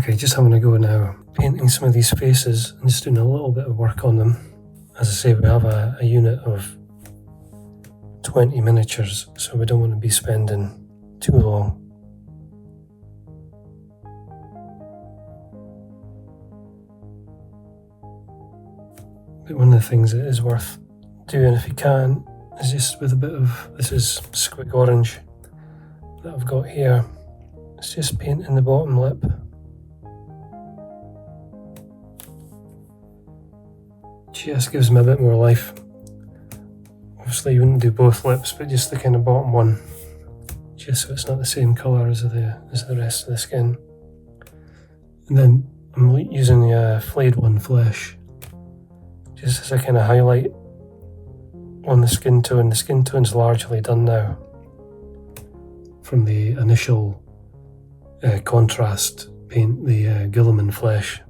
Okay, just having a go now, painting some of these faces and just doing a little bit of work on them. As I say, we have a unit of 20 miniatures, so we don't want to be spending too long. But one of the things that is worth doing if you can is just with a bit of, this is squig orange that I've got here, it's just painting the bottom lip. Just gives them a bit more life. Obviously you wouldn't do both lips, but just the kind of bottom one, just so it's not the same colour as the rest of the skin. And then I'm using the flayed one flesh, just as a kind of highlight on the skin tone. The skin tone's largely done now from the initial contrast paint, the Guilliman flesh,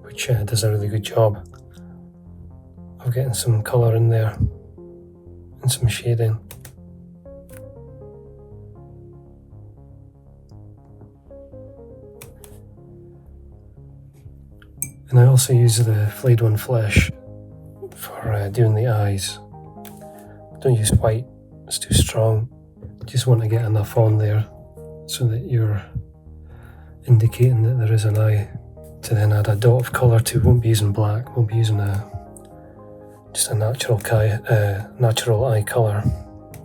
which does a really good job of getting some colour in there and some shading. And I also use the flayed one flesh for doing the eyes. Don't use white, it's too strong. Just want to get enough on there so that you're indicating that there is an eye. To then add a dot of colour to, won't be using black, we'll be using just a natural eye colour.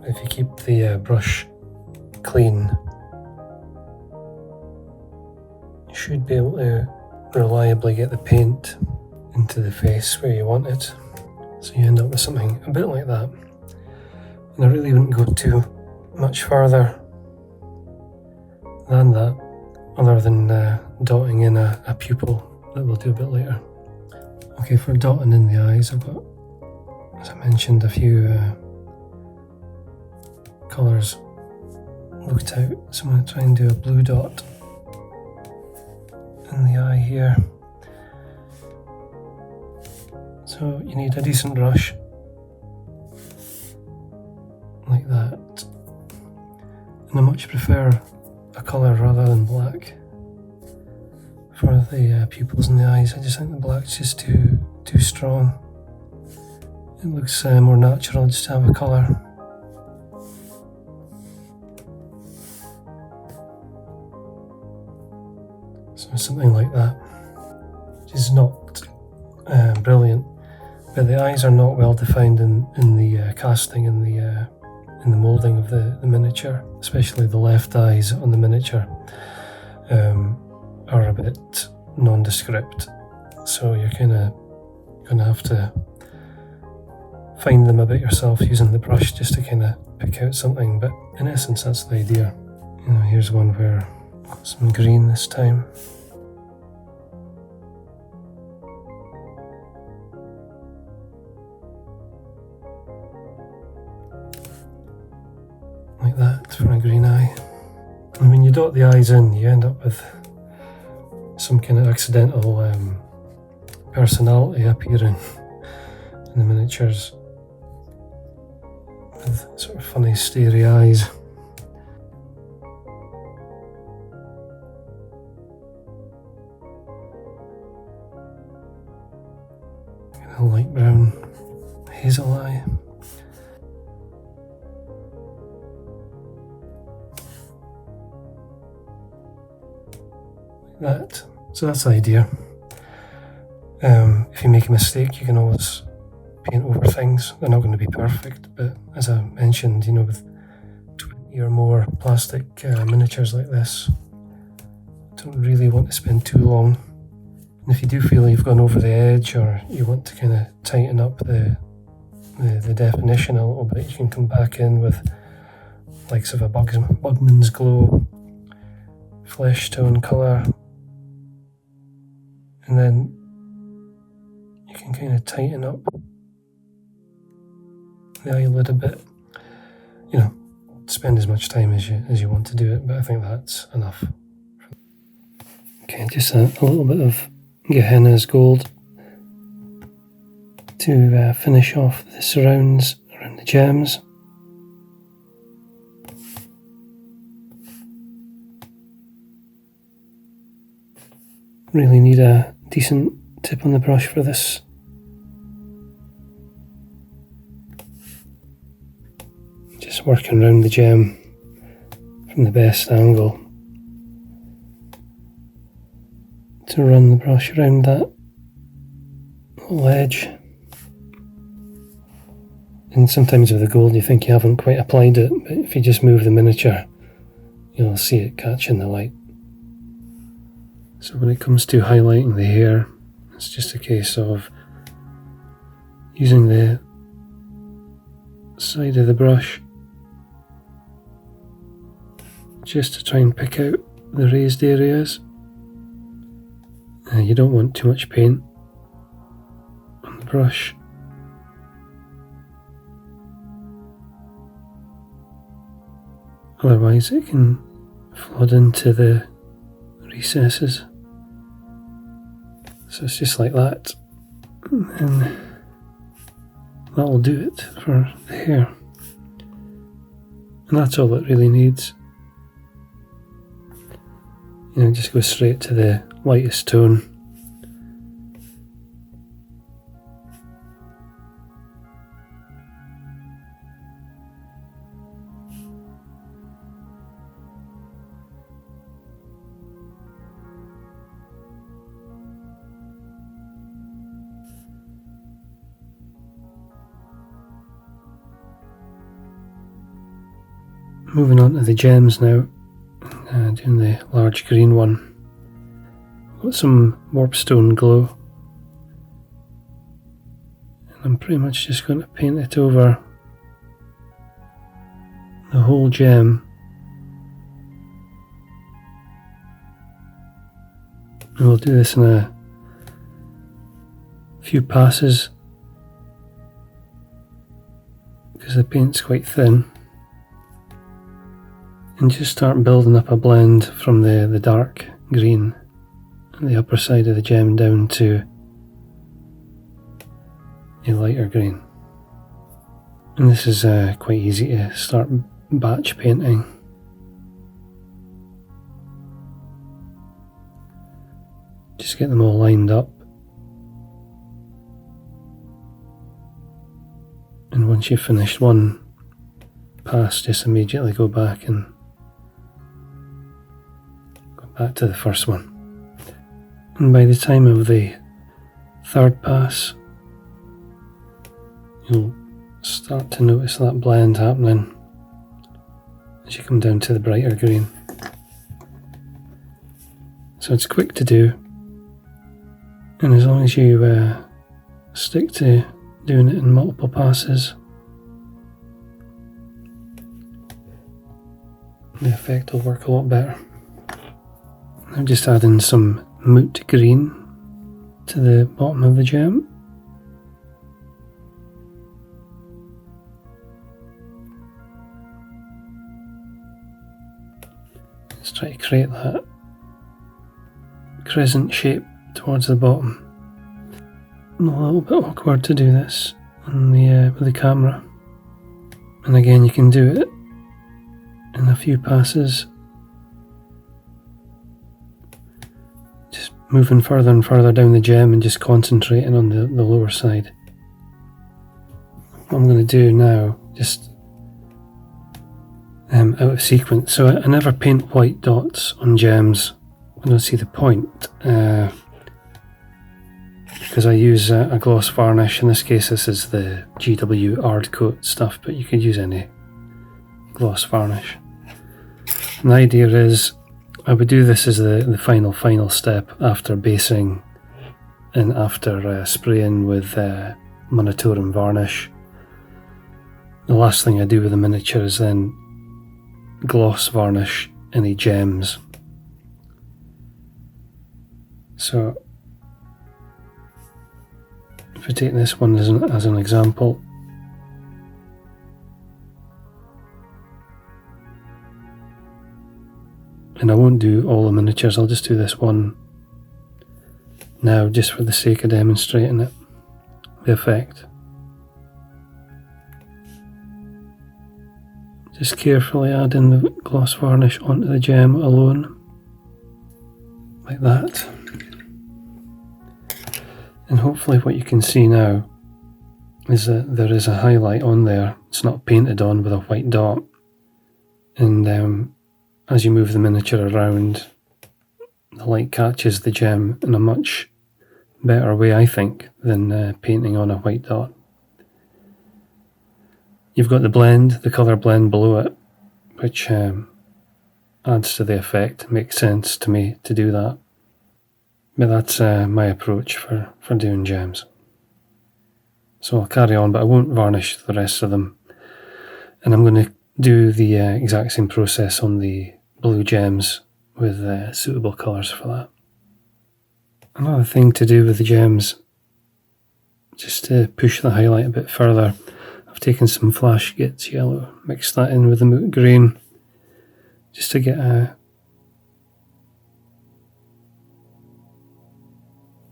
If you keep the brush clean, you should be able to reliably get the paint into the face where you want it. So you end up with something a bit like that. And I really wouldn't go too much further than that, other than dotting in a pupil that we'll do a bit later. Okay, for dotting in the eyes, I've got, as I mentioned, a few colours looked out. So I'm going to try and do a blue dot in the eye here. So you need a decent brush, like that. And I much prefer a colour rather than black for the pupils in the eyes. I just think the black's just too strong. It looks more natural just to have a colour. So something like that, which is not brilliant, but the eyes are not well defined in the casting and in the moulding of the miniature, especially the left eyes on the miniature are a bit nondescript, so you're kind of going to have to find them a bit yourself using the brush just to kind of pick out something, but in essence that's the idea. Here's one where I've got some green this time. Like that for a green eye. And when you dot the eyes in, you end up with some kind of accidental personality appearing in the miniatures, with sort of funny starey eyes. A light brown hazel eye. Like that. So that's the idea. If you make a mistake, you can always paint over things. They're not going to be perfect, but as I mentioned, with 20 or more plastic miniatures like this, don't really want to spend too long. And if you do feel you've gone over the edge, or you want to kind of tighten up the definition a little bit, you can come back in with likes of a Bugman's Glow flesh tone colour, and then you can kind of tighten up the eyelid a bit. Spend as much time as you want to do it, but I think that's enough. Okay, just a little bit of Gehenna's Gold to finish off the surrounds around the gems. really need a decent tip on the brush for this. Just working around the gem from the best angle to run the brush around that little edge. And sometimes with the gold you think you haven't quite applied it, but if you just move the miniature you'll see it catching the light. So when it comes to highlighting the hair, it's just a case of using the side of the brush just to try and pick out the raised areas. You don't want too much paint on the brush. Otherwise it can flood into the recesses. So it's just like that, and that'll do it for the hair. And that's all it really needs. Just go straight to the lightest tone. Moving on to the gems now, doing the large green one. Got some warpstone glow, and I'm pretty much just going to paint it over the whole gem. And we'll do this in a few passes because the paint's quite thin. And just start building up a blend from the dark green on the upper side of the gem down to a lighter green. And this is quite easy to start batch painting. Just get them all lined up. And once you've finished one pass, just immediately go back and back to the first one. And by the time of the third pass, you'll start to notice that blend happening as you come down to the brighter green. So it's quick to do, and as long as you stick to doing it in multiple passes, the effect will work a lot better. I'm just adding some moot green to the bottom of the gem. Let's try to create that crescent shape towards the bottom. A little bit awkward to do this on with the camera. And again, you can do it in a few passes. Moving further and further down the gem and just concentrating on the lower side. What I'm going to do now, just out of sequence, so I never paint white dots on gems. I don't see the point, because I use a gloss varnish. In this case this is the GW Ard Coat stuff, but you could use any gloss varnish. And the idea is I would do this as the final step after basing and after spraying with monatorum varnish. The last thing I do with the miniature is then gloss varnish any gems. So if we take this one as an example, and I won't do all the miniatures, I'll just do this one now just for the sake of demonstrating it, the effect. Just carefully adding the gloss varnish onto the gem alone, like that. And hopefully what you can see now is that there is a highlight on there. It's not painted on with a white dot. And as you move the miniature around, the light catches the gem in a much better way, I think, than painting on a white dot. You've got the blend, the colour blend below it, which adds to the effect. It makes sense to me to do that. But that's my approach for doing gems. So I'll carry on, but I won't varnish the rest of them. And I'm going to do the exact same process on the blue gems with suitable colours for that. Another thing to do with the gems, just to push the highlight a bit further, I've taken some Flash Gits yellow, mixed that in with the moot green, just to get a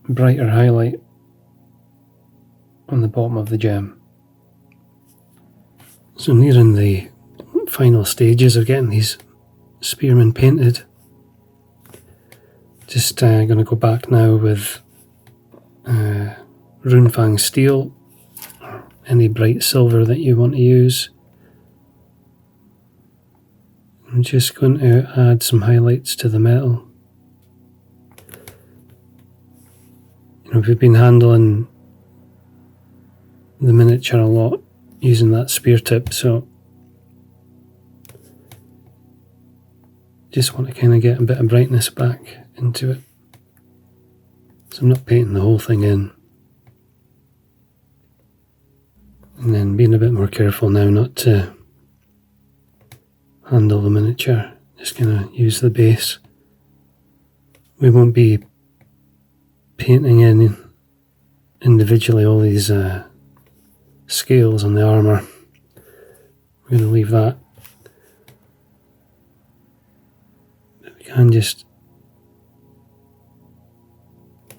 brighter highlight on the bottom of the gem. So I'm nearing the final stages of getting these spearmen painted. Just going to go back now with Runefang steel, or any bright silver that you want to use. I'm just going to add some highlights to the metal. We've been handling the miniature a lot using that spear tip, so just want to kind of get a bit of brightness back into it. So I'm not painting the whole thing in. And then being a bit more careful now not to handle the miniature, just going to use the base. We won't be painting in individually all these scales on the armour. We're going to leave that. But we can just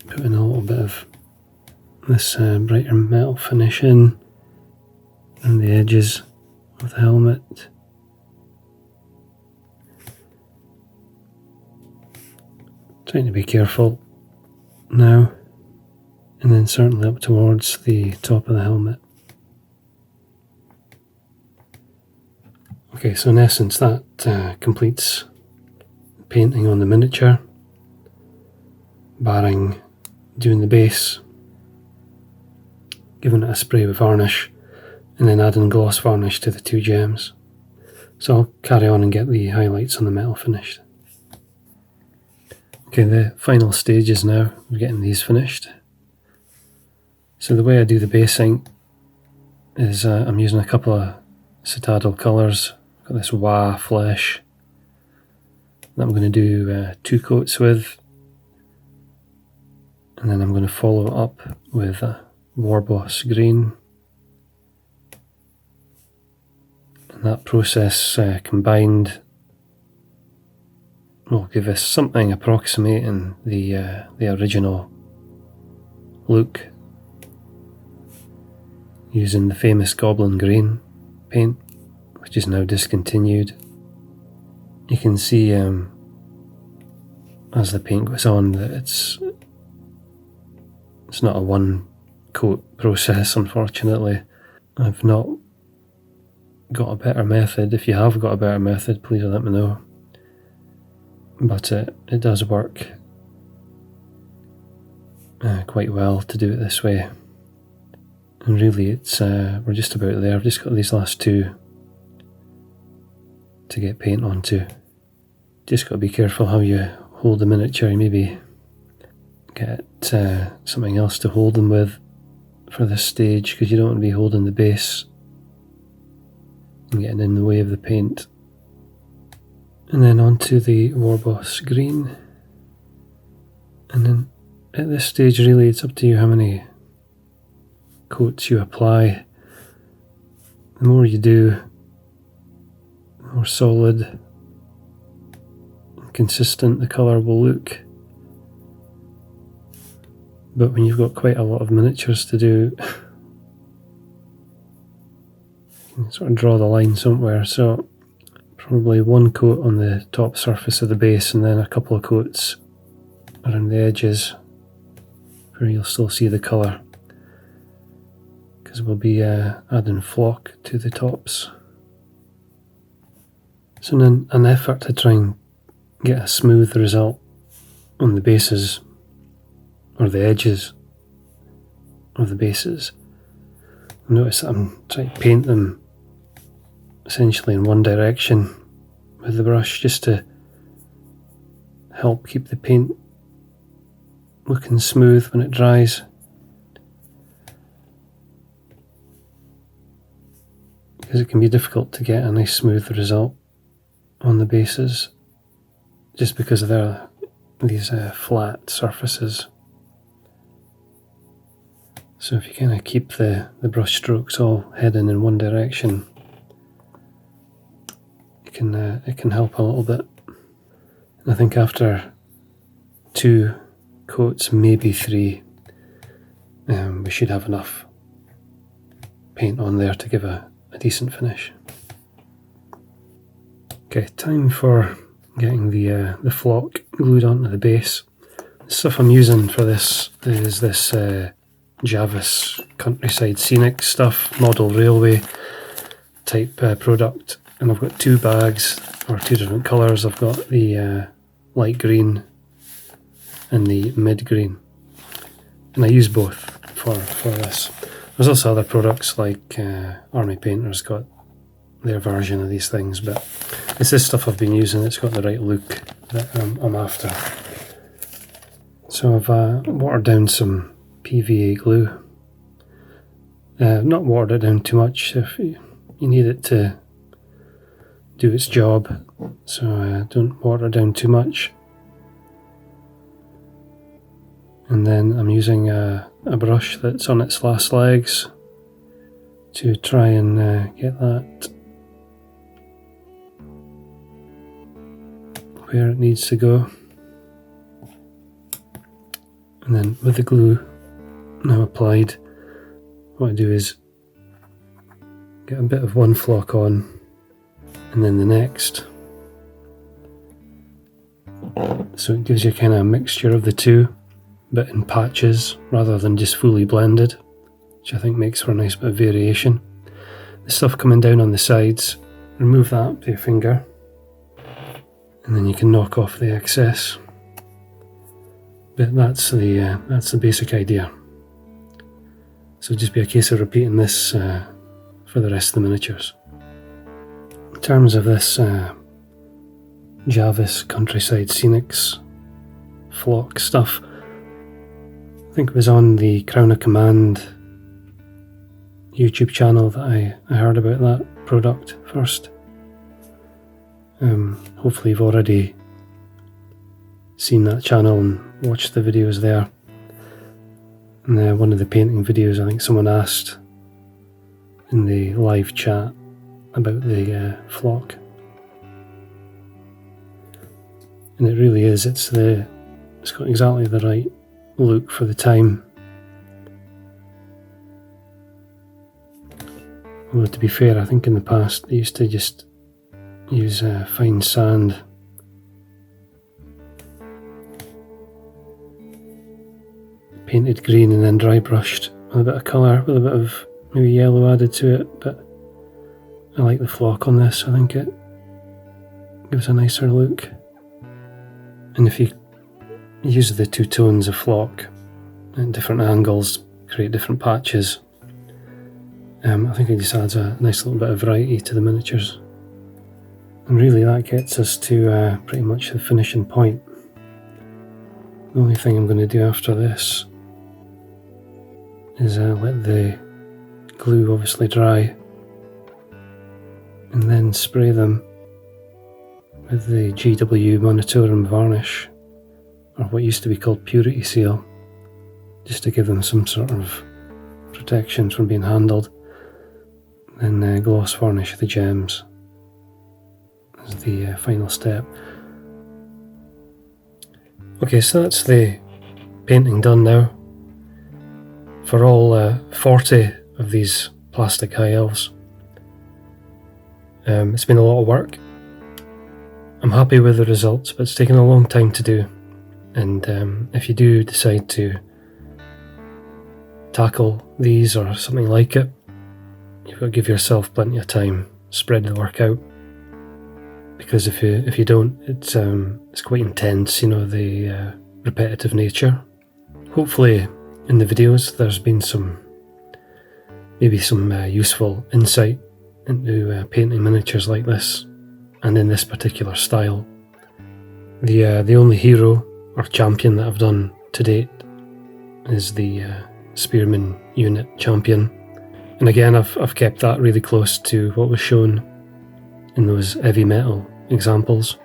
put in a little bit of this brighter metal finish in around the edges of the helmet. Trying to be careful now, and then certainly up towards the top of the helmet. Okay, so in essence that completes the painting on the miniature, barring doing the base, giving it a spray with varnish, and then adding gloss varnish to the two gems. So I'll carry on and get the highlights on the metal finished. Okay, the final stages now of getting these finished. So the way I do the basing is I'm using a couple of Citadel colours. I've got this Wa flesh that I'm going to do 2 coats with, and then I'm going to follow it up with Warboss green. And that process combined will give us something approximating the original look, using the famous Goblin Green paint, which is now discontinued. You can see as the paint goes on that it's not a one coat process, unfortunately. I've not got a better method. If you have got a better method, please let me know. But it does work quite well to do it this way. And really it's we're just about there. I've just got these last 2 to get paint onto. Just got to be careful how you hold the miniature. You maybe get something else to hold them with for this stage, because you don't want to be holding the base and getting in the way of the paint. And then onto the Warboss green. And then at this stage really it's up to you how many coats you apply. The more you do, the more solid and consistent the colour will look. But when you've got quite a lot of miniatures to do, you can sort of draw the line somewhere. So probably 1 coat on the top surface of the base, and then a couple of coats around the edges for where you'll still see the colour, because we'll be adding flock to the tops. So in an effort to try and get a smooth result on the bases, or the edges of the bases, notice that I'm trying to paint them essentially in one direction with the brush, just to help keep the paint looking smooth when it dries. Because it can be difficult to get a nice smooth result on the bases, just because they're these flat surfaces. So if you kind of keep the brush strokes all heading in one direction, it can help a little bit. And I think after 2 coats, maybe 3, we should have enough paint on there to give a decent finish. Okay, time for getting the flock glued onto the base. The stuff I'm using for this is this Javis Countryside Scenic stuff, model railway type product, and I've got 2 bags, or 2 different colours. I've got the light green and the mid green, and I use both for this. There's also other products like Army Painter's got their version of these things, but it's this stuff I've been using. It's got the right look that I'm after. So I've watered down some PVA glue. Not watered it down too much. If you need it to do its job, so don't water it down too much. And then I'm using a brush that's on its last legs to try and get that where it needs to go. And then with the glue now applied, what I do is get a bit of one flock on and then the next, so it gives you kind of a mixture of the two, but in patches rather than just fully blended, which I think makes for a nice bit of variation. The stuff coming down on the sides, remove that with your finger, and then you can knock off the excess. But that's the basic idea. So just be a case of repeating this for the rest of the miniatures. In terms of this Javis Countryside Scenics flock stuff, I think it was on the Crown of Command YouTube channel that I heard about that product first. Hopefully you've already seen that channel and watched the videos there. And one of the painting videos, I think someone asked in the live chat about the flock. And it really is, it's got exactly the right look for the time. Although to be fair, I think in the past they used to just use fine sand painted green and then dry brushed with a bit of colour, with a bit of maybe yellow added to it, but I like the flock on this. I think it gives a nicer look. And if you use the two tones of flock at different angles, create different patches, I think it just adds a nice little bit of variety to the miniatures. And really that gets us to pretty much the finishing point. The only thing I'm going to do after this is let the glue obviously dry and then spray them with the GW Monitorum varnish, or what used to be called Purity Seal, just to give them some sort of protection from being handled. Then gloss varnish the gems as the final step. Okay, so that's the painting done now for all 40 of these plastic High Elves. It's been a lot of work. I'm happy with the results, but it's taken a long time to do. And if you do decide to tackle these or something like it, you've got to give yourself plenty of time, spread the work out, because if you don't, it's quite intense, you know, the repetitive nature. Hopefully in the videos there's been maybe some useful insight into painting miniatures like this, and in this particular style. The only hero or champion that I've done to date is the Spearmen unit champion, and again I've kept that really close to what was shown in those heavy metal examples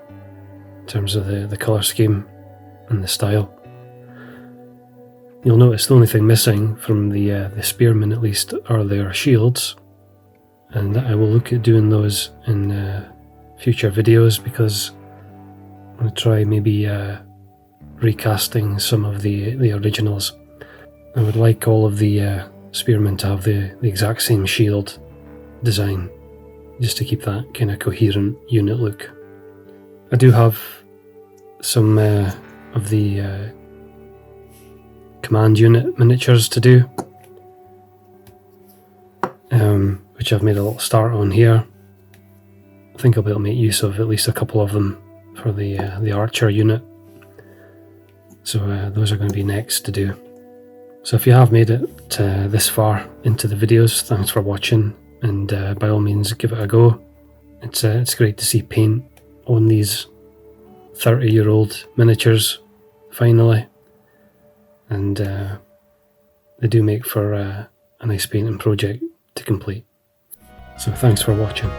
in terms of the colour scheme and the style. You'll notice the only thing missing from the Spearmen, at least, are their shields, and I will look at doing those in future videos, because I'm going to try maybe recasting some of the originals. I would like all of the Spearmen to have the exact same shield design, just to keep that kind of coherent unit look. I do have some of the command unit miniatures to do, which I've made a little start on here. I think I'll be able to make use of at least a couple of them for the archer unit. So those are going to be next to do. So if you have made it this far into the videos, thanks for watching, and by all means give it a go. It's great to see paint on these 30-year-old miniatures finally, and they do make for a nice painting project to complete. So thanks for watching.